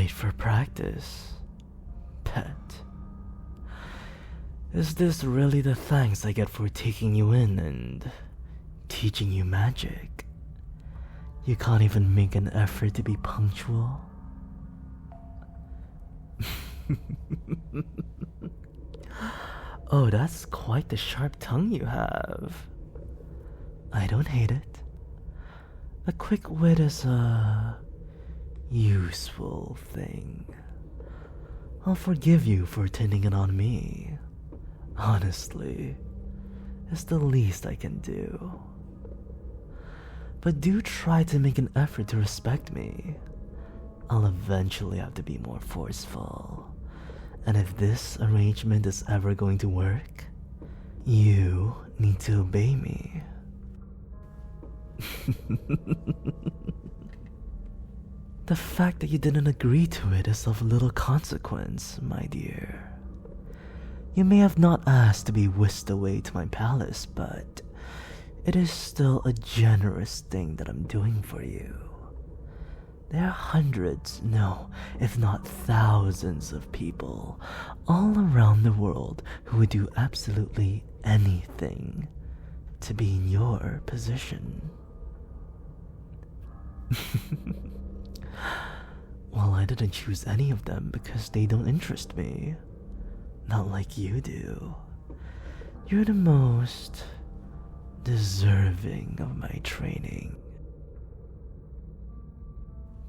late for practice, pet. Is this really the thanks I get for taking you in and teaching you magic? You can't even make an effort to be punctual? Oh, that's quite the sharp tongue you have. I don't hate it. A quick wit is a useful thing. I'll forgive you for turning it on me. Honestly, it's the least I can do. But do try to make an effort to respect me. I'll eventually have to be more forceful. And if this arrangement is ever going to work, you need to obey me. The fact that you didn't agree to it is of little consequence, my dear. You may have not asked to be whisked away to my palace, but it is still a generous thing that I'm doing for you. There are hundreds, no, if not thousands of people all around the world who would do absolutely anything to be in your position. Well, I didn't choose any of them because they don't interest me. Not like you do. You're the most deserving of my training.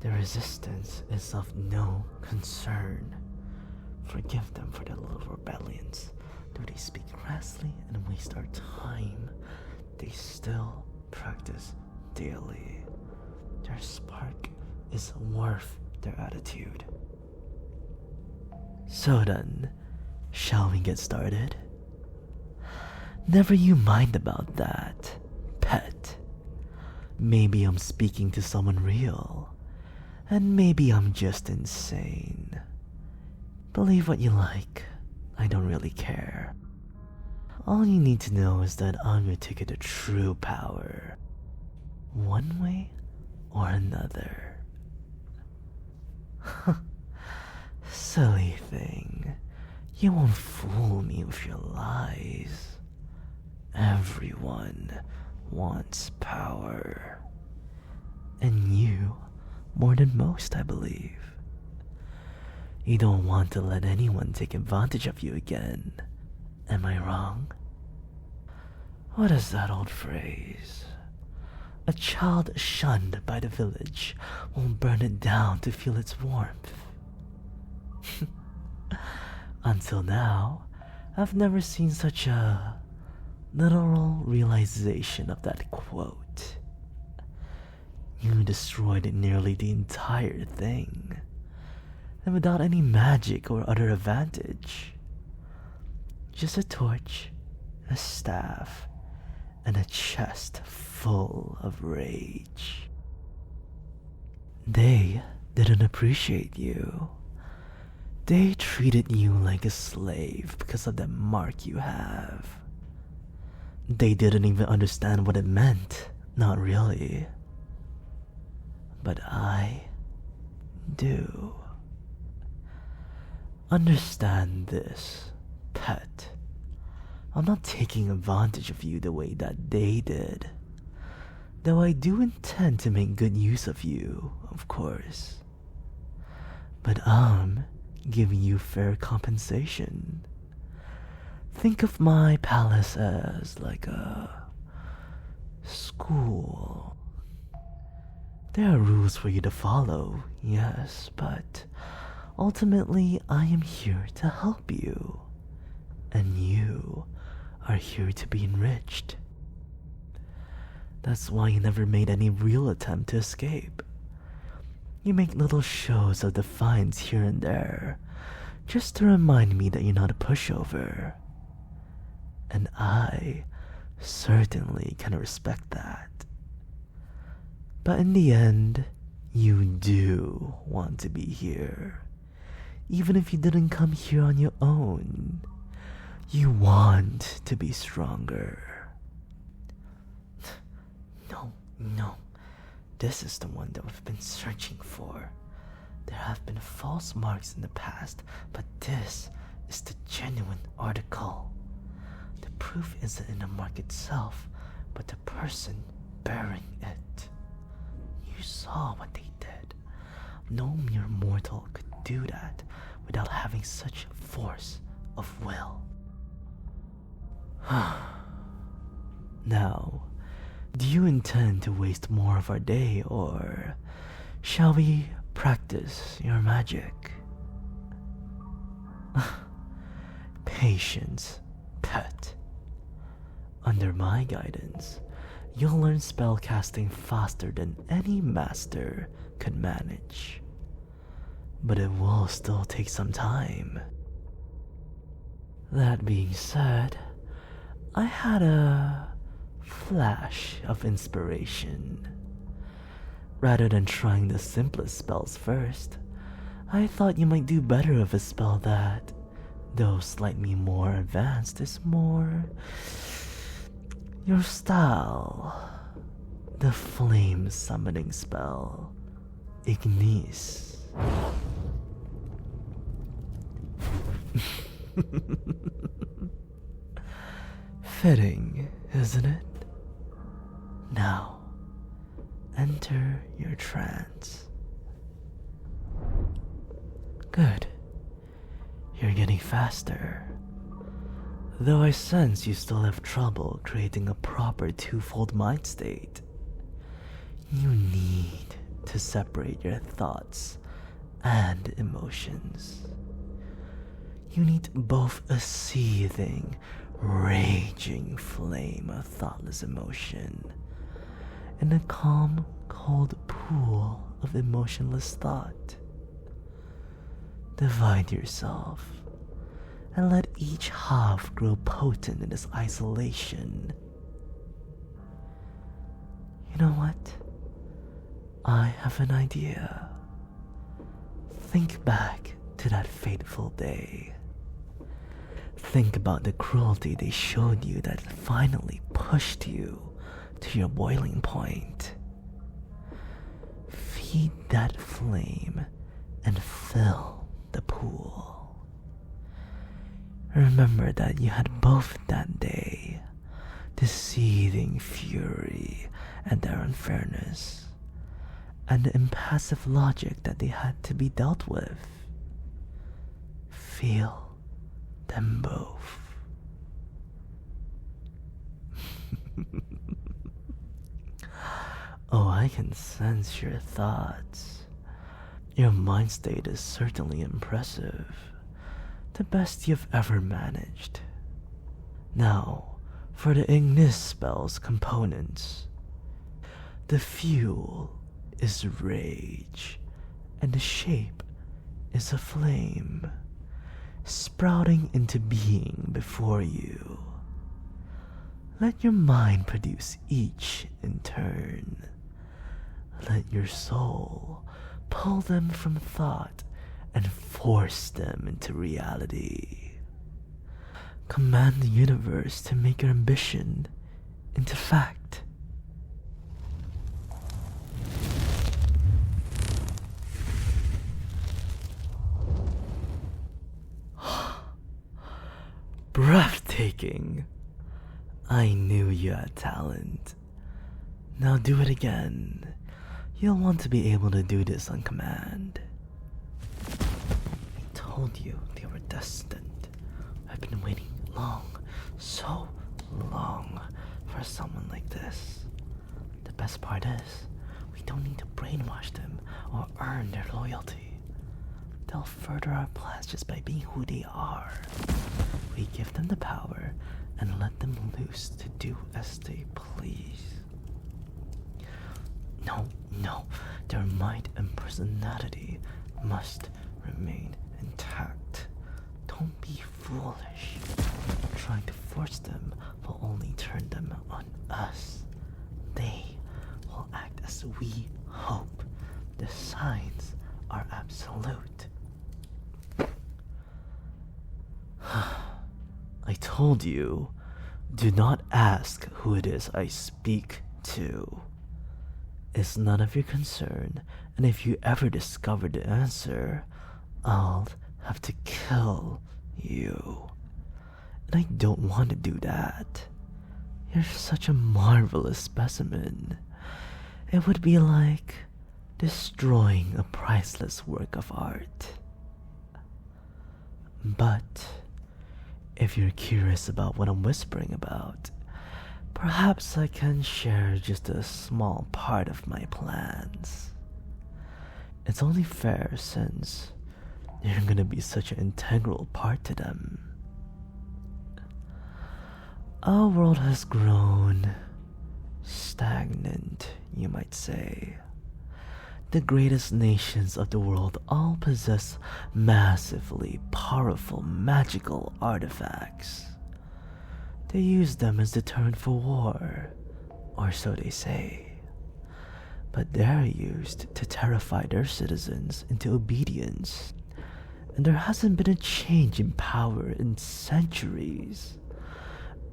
The resistance is of no concern. Forgive them for their little rebellions. Though they speak rashly and waste our time, they still practice daily. Their spark is worth their attitude. So then, shall we get started? Never you mind about that, pet. Maybe I'm speaking to someone real, and maybe I'm just insane. Believe what you like, I don't really care. All you need to know is that I'm your ticket to true power, one way or another. Silly thing, you won't fool me with your lies. Everyone wants power, and you more than most, I believe. You don't want to let anyone take advantage of you again, am I wrong? What is that old phrase? A child shunned by the village won't burn it down to feel its warmth. Until now, I've never seen such a literal realization of that quote. You destroyed nearly the entire thing, and without any magic or other advantage. Just a torch, a staff, and a chest full of rage. They didn't appreciate you. They treated you like a slave because of the mark you have. They didn't even understand what it meant, not really. But I do. Understand this, pet. I'm not taking advantage of you the way that they did. Though I do intend to make good use of you, of course. But I'm giving you fair compensation. Think of my palace as like a school. There are rules for you to follow, yes, but ultimately I am here to help you. And you are here to be enriched. That's why you never made any real attempt to escape. You make little shows of defiance here and there, just to remind me that you're not a pushover. And I certainly can respect that. But in the end, you do want to be here. Even if you didn't come here on your own, you want to be stronger. No, this is the one that we've been searching for. There have been false marks in the past, but this is the genuine article. The proof isn't in the mark itself, but the person bearing it. You saw what they did. No mere mortal could do that without having such force of will. Now, do you intend to waste more of our day, or shall we practice your magic? Patience, pet. Under my guidance, you'll learn spellcasting faster than any master could manage. But it will still take some time. That being said, I had a flash of inspiration. Rather than trying the simplest spells first, I thought you might do better with a spell that, though slightly more advanced, is more your style. The flame summoning spell, Ignis. Fitting, isn't it? Now, enter your trance. Good. You're getting faster. Though I sense you still have trouble creating a proper twofold mind state. You need to separate your thoughts and emotions. You need both a seething, raging flame of thoughtless emotion and a calm, cold pool of emotionless thought. Divide yourself and let each half grow potent in its isolation. You know what? I have an idea. Think back to that fateful day. Think about the cruelty they showed you that finally pushed you to your boiling point. Feed that flame and fill the pool. Remember that you had both that day, the seething fury and their unfairness, and the impassive logic that they had to be dealt with. Feel them both. Oh, I can sense your thoughts. Your mind state is certainly impressive. The best you've ever managed. Now, for the Ignis spell's components. The fuel is rage, and the shape is a flame, sprouting into being before you. Let your mind produce each in turn. Let your soul pull them from thought and force them into reality. Command the universe to make your ambition into fact. Breathtaking. I knew you had talent. Now do it again. You'll want to be able to do this on command. I told you they were destined. I've been waiting long, so long, for someone like this. The best part is, we don't need to brainwash them or earn their loyalty. They'll further our plans just by being who they are. We give them the power and let them loose to do as they please. No, their might and personality must remain intact. Don't be foolish. Trying to force them will only turn them on us. They will act as we hope. The signs are absolute. I told you, do not ask who it is I speak to. It's none of your concern, and if you ever discover the answer, I'll have to kill you. And I don't want to do that. You're such a marvelous specimen. It would be like destroying a priceless work of art. But if you're curious about what I'm whispering about, perhaps I can share just a small part of my plans. It's only fair since you're gonna be such an integral part to them. Our world has grown stagnant, you might say. The greatest nations of the world all possess massively powerful magical artifacts. They use them as deterrent for war, or so they say. But they're used to terrify their citizens into obedience, and there hasn't been a change in power in centuries.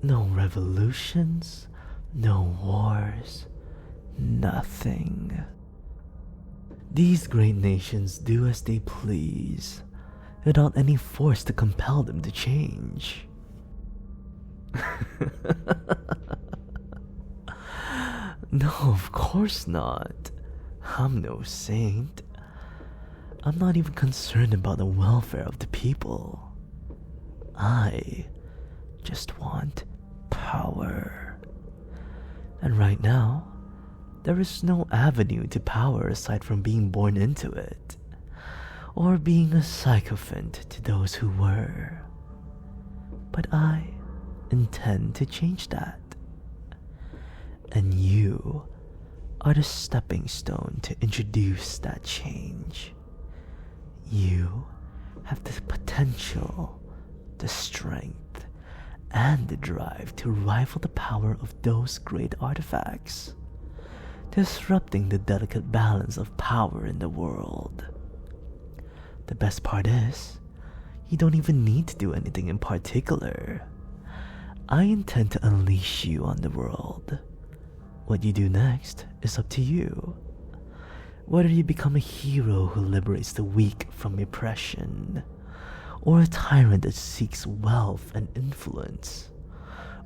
No revolutions, no wars, nothing. These great nations do as they please, without any force to compel them to change. No, of course not. I'm no saint. I'm not even concerned about the welfare of the people. I just want power. And right now, there is no avenue to power aside from being born into it, or being a sycophant to those who were. But I intend to change that. And you are the stepping stone to introduce that change. You have the potential, the strength, and the drive to rival the power of those great artifacts, disrupting the delicate balance of power in the world. The best part is, you don't even need to do anything in particular. I intend to unleash you on the world. What you do next is up to you. Whether you become a hero who liberates the weak from oppression, or a tyrant that seeks wealth and influence,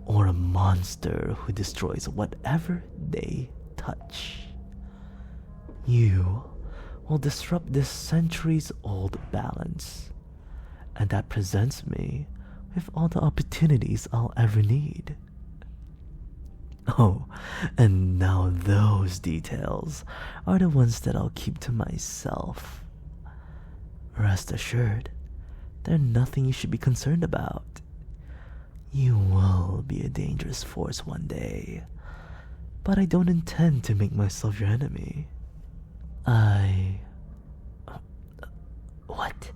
or a monster who destroys whatever they touch. You will disrupt this centuries-old balance, and that presents me with all the opportunities I'll ever need. Oh, and now those details are the ones that I'll keep to myself. Rest assured, they're nothing you should be concerned about. You will be a dangerous force one day, but I don't intend to make myself your enemy. What?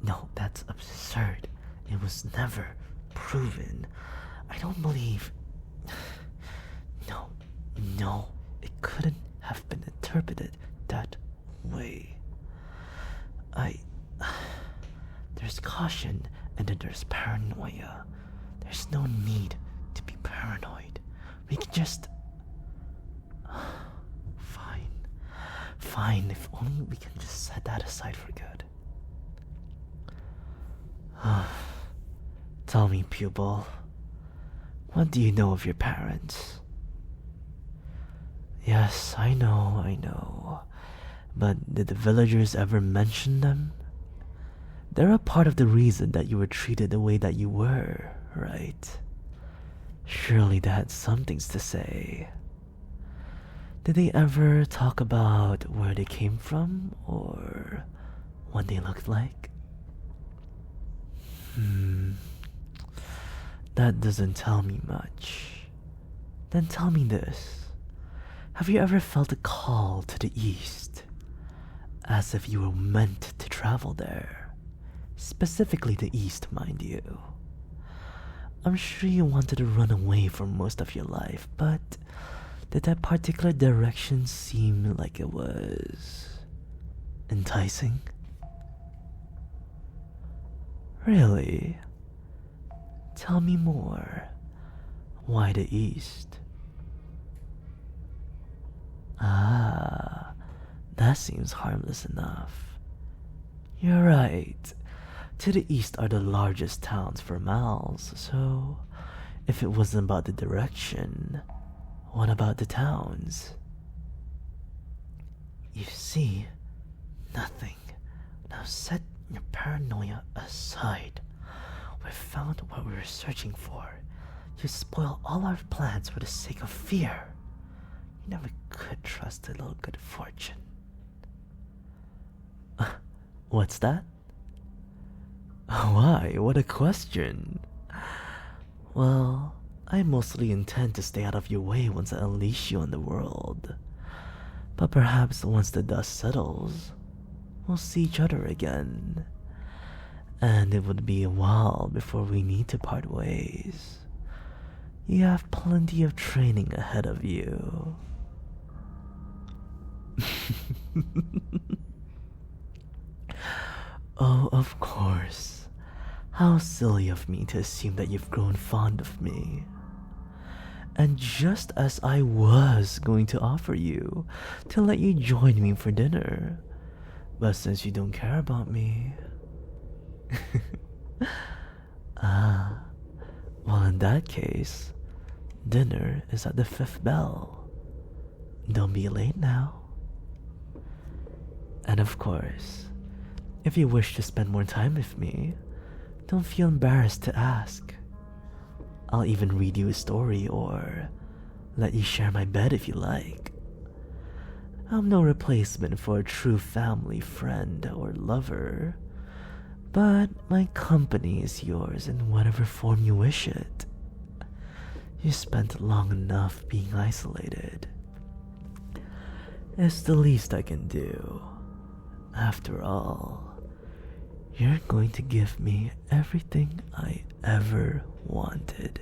No, that's absurd. It was never proven. I don't believe... No, it couldn't have been interpreted that way. There's caution and then there's paranoia. There's no need to be paranoid. We can just... Fine, if only we can just set that aside for good. Tell me, pupil, what do you know of your parents? Yes, I know. But did the villagers ever mention them? They're a part of the reason that you were treated the way that you were, right? Surely they had some things to say. Did they ever talk about where they came from, or what they looked like? That doesn't tell me much. Then tell me this. Have you ever felt a call to the east? As if you were meant to travel there. Specifically the east, mind you. I'm sure you wanted to run away for most of your life, but did that particular direction seem like it was enticing? Really? Tell me more. Why the east? That seems harmless enough. You're right. To the east are the largest towns for miles, so if it wasn't about the direction, what about the towns? You see, nothing. Now set your paranoia aside. We found what we were searching for. You spoil all our plans for the sake of fear. You never could trust a little good fortune. What's that? Why? What a question. Well, I mostly intend to stay out of your way once I unleash you on the world. But perhaps once the dust settles, we'll see each other again. And it would be a while before we need to part ways. You have plenty of training ahead of you. Oh, of course. How silly of me to assume that you've grown fond of me. And just as I was going to offer you to let you join me for dinner, but since you don't care about me... well, in that case, dinner is at the 5th bell. Don't be late now. And of course, if you wish to spend more time with me, don't feel embarrassed to ask. I'll even read you a story or let you share my bed if you like. I'm no replacement for a true family friend or lover, but my company is yours in whatever form you wish it. You spent long enough being isolated. It's the least I can do. After all, you're going to give me everything I ever wanted.